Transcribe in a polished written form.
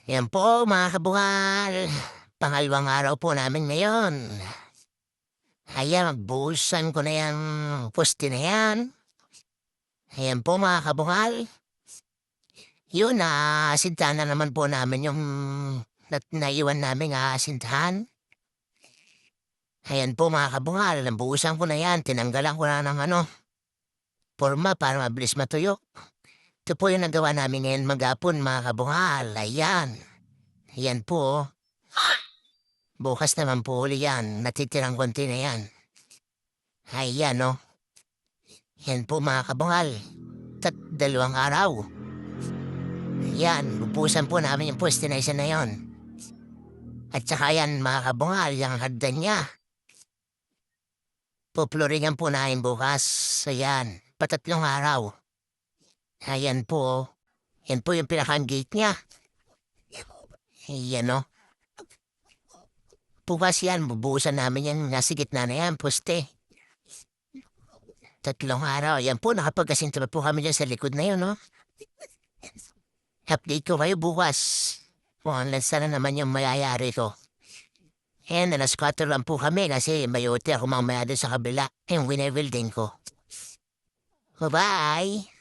Yan po mga kabungal, pangalawang araw po namin ngayon. Ayan, magbuhusan ko na yang puste na yan. Ayan po mga kabungal. Yun, naasintahan na naman po namin yung naiwan namin aasintahan. Ayan po mga kabungal, nabuhusan ko na yan, tinanggalan ko na ng forma para mabilis matuyo. Ito po yung nagawa namin ngayon maghapon mga kabungal, ayan. Ayan po. Bukas naman po uli yan, natitirang konti na yan. Ayan o. Yan po mga kabungal. Dalawang araw. Yan, bubusan po namin yung pwesto na isa na yon. At saka yan mga kabungal, yung hagdan niya. Pupluringan po namin bukas. Ayan, patatlong araw. Ayan po. Yan po yung pinakang gate niya. Ayan o. Bukas yan, bubusan namin yan nasa gitna na yan, poste. 3 araw. Yan po, nakapag-asinto po kami dyan sa likod na yun, no? Update ko kayo bukas. Kung sana naman yung mayayari ko. And alas 4 lang po kami kasi may hotel ako mamaya doon sa kabila. Yung winner building ko. Bye-bye!